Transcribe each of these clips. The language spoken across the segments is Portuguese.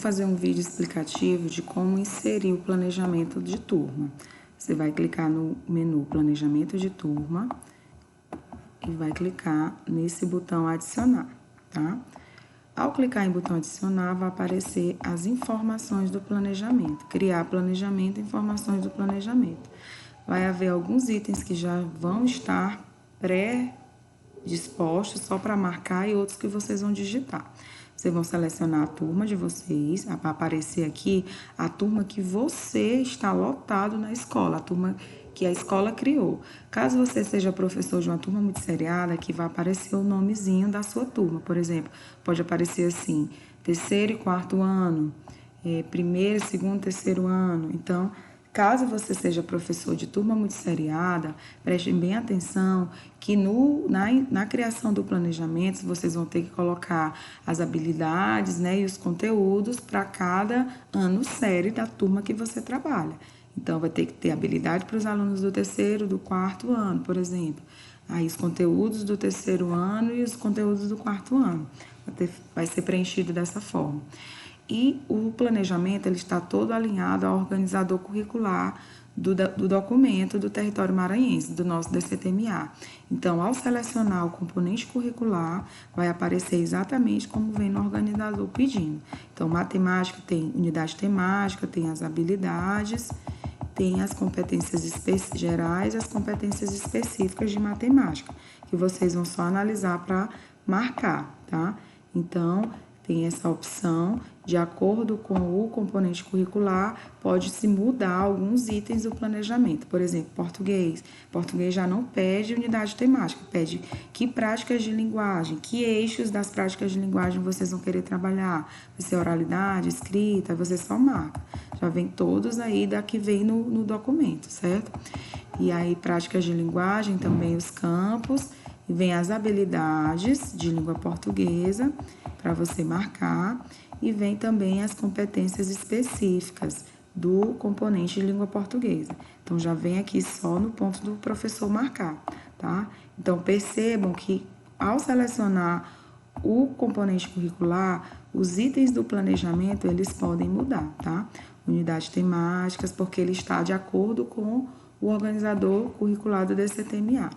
Fazer um vídeo explicativo de como inserir o planejamento de turma. Você vai clicar no menu Planejamento de Turma e vai clicar nesse botão Adicionar, tá? Ao clicar em botão Adicionar, vai aparecer as informações do planejamento. Criar planejamento, informações do planejamento. Vai haver alguns itens que já vão estar pré-dispostos só para marcar e outros que vocês vão digitar. Vocês vão selecionar a turma de vocês, vai aparecer aqui a turma que você está lotado na escola, a turma que a escola criou. Caso você seja professor de uma turma multisseriada, aqui vai aparecer o nomezinho da sua turma. Por exemplo, pode aparecer assim, terceiro e quarto ano, primeiro, segundo, terceiro ano. Então, caso você seja professor de turma multisseriada, prestem bem atenção que na criação do planejamento vocês vão ter que colocar as habilidades, né, e os conteúdos para cada ano série da turma que você trabalha. Então, vai ter que ter habilidade para os alunos do terceiro, do quarto ano, por exemplo. Aí, os conteúdos do terceiro ano e os conteúdos do quarto ano. Vai ser preenchido dessa forma. E o planejamento ele está todo alinhado ao organizador curricular do documento do território maranhense, do nosso DCTMA. Então, ao selecionar o componente curricular, vai aparecer exatamente como vem no organizador pedindo. Então, matemática tem unidade temática, tem as habilidades, tem as competências gerais e as competências específicas de matemática, que vocês vão só analisar para marcar, tá? Então, tem essa opção, de acordo com o componente curricular, pode-se mudar alguns itens do planejamento. Por exemplo, português. Português já não pede unidade temática, pede que práticas de linguagem, que eixos das práticas de linguagem vocês vão querer trabalhar. Vai ser oralidade, escrita, você só marca. Já vem todos aí da que vem no documento, certo? E aí, práticas de linguagem, também os campos, e vem as habilidades de língua portuguesa, para você marcar, e vem também as competências específicas do componente de língua portuguesa. Então, já vem aqui só no ponto do professor marcar, tá? Então, percebam que ao selecionar o componente curricular, os itens do planejamento, eles podem mudar, tá? Unidades temáticas, porque ele está de acordo com o organizador curricular do DCTMA,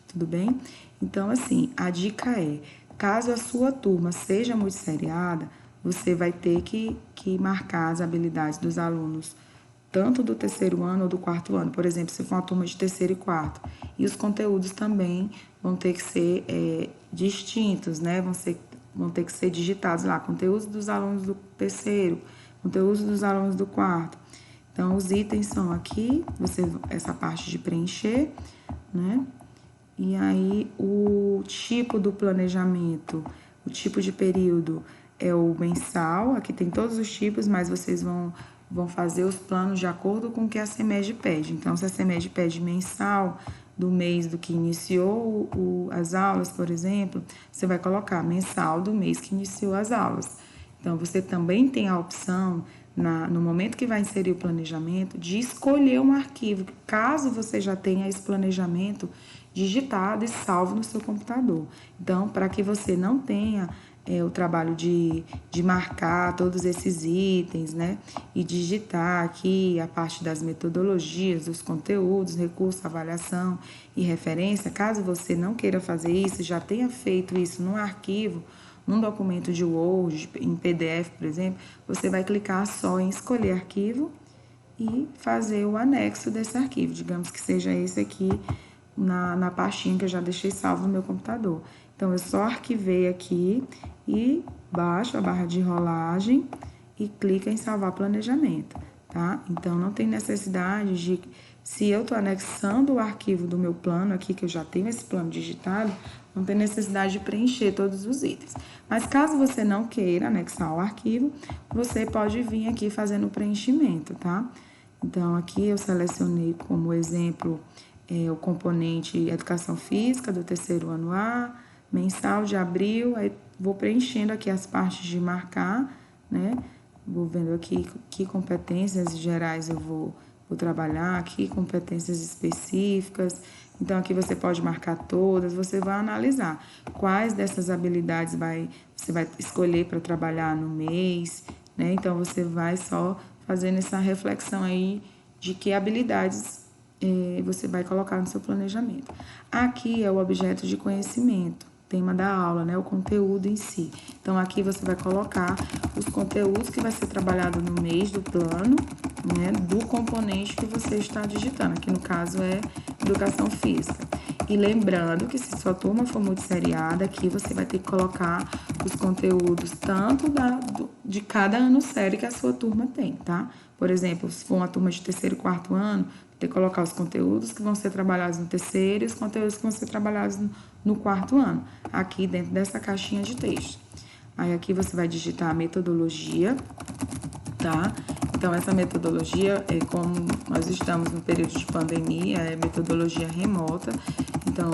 tudo bem? Então, assim, a dica é, caso a sua turma seja multisseriada, você vai ter que marcar as habilidades dos alunos, tanto do terceiro ano ou do quarto ano. Por exemplo, se for uma turma de terceiro e quarto. E os conteúdos também vão ter que ser distintos, né? Vão ter que ser digitados lá, conteúdos dos alunos do terceiro, conteúdos dos alunos do quarto. Então, os itens são aqui, essa parte de preencher, né? E aí, o tipo do planejamento, o tipo de período é o mensal. Aqui tem todos os tipos, mas vocês vão fazer os planos de acordo com o que a CEMED pede. Então, se a CEMED pede mensal do mês do que iniciou as aulas, por exemplo, você vai colocar mensal do mês que iniciou as aulas. Então, você também tem a opção, no momento que vai inserir o planejamento, de escolher um arquivo, caso você já tenha esse planejamento digitado e salvo no seu computador. Então, para que você não tenha o trabalho de marcar todos esses itens, né? E digitar aqui a parte das metodologias, dos conteúdos, recurso, avaliação e referência. Caso você não queira fazer isso, já tenha feito isso num arquivo, num documento de Word, em PDF, por exemplo, você vai clicar só em escolher arquivo e fazer o anexo desse arquivo. Digamos que seja esse aqui, na pastinha que eu já deixei salvo no meu computador. Então, eu só arquivei aqui e baixo a barra de rolagem e clica em salvar planejamento, tá? Então, não tem necessidade de, se eu estou anexando o arquivo do meu plano aqui, que eu já tenho esse plano digitado, não tem necessidade de preencher todos os itens. Mas caso você não queira anexar o arquivo, você pode vir aqui fazendo o preenchimento, tá? Então, aqui eu selecionei como exemplo o componente Educação Física do terceiro ano A, mensal de abril, aí vou preenchendo aqui as partes de marcar, né? Vou vendo aqui que competências gerais eu vou trabalhar, aqui competências específicas. Então, aqui você pode marcar todas, você vai analisar quais dessas habilidades você vai escolher para trabalhar no mês, né? Então, você vai só fazendo essa reflexão aí de que habilidades você vai colocar no seu planejamento. Aqui é o objeto de conhecimento, tema da aula, né? O conteúdo em si. Então, aqui você vai colocar os conteúdos que vai ser trabalhado no mês do plano, né? Do componente que você está digitando. Aqui, no caso, é educação física. E lembrando que se sua turma for multisseriada, aqui você vai ter que colocar os conteúdos tanto de cada ano série que a sua turma tem, tá? Por exemplo, se for uma turma de terceiro e quarto ano, ter que colocar os conteúdos que vão ser trabalhados no terceiro e os conteúdos que vão ser trabalhados no quarto ano, aqui dentro dessa caixinha de texto. Aí aqui você vai digitar a metodologia, tá? Então, essa metodologia, como nós estamos no período de pandemia, é metodologia remota, então,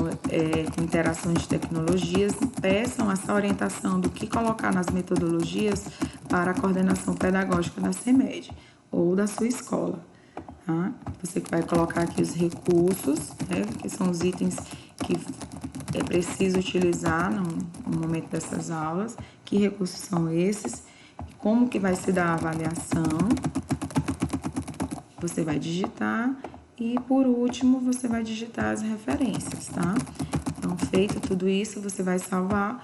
com interações de tecnologias, peçam essa orientação do que colocar nas metodologias para a coordenação pedagógica da CEMED ou da sua escola. Tá? Você que vai colocar aqui os recursos, né, que são os itens que é preciso utilizar no momento dessas aulas. Que recursos são esses? Como que vai se dar a avaliação? Você vai digitar e, por último, você vai digitar as referências, tá? Então, feito tudo isso, você vai salvar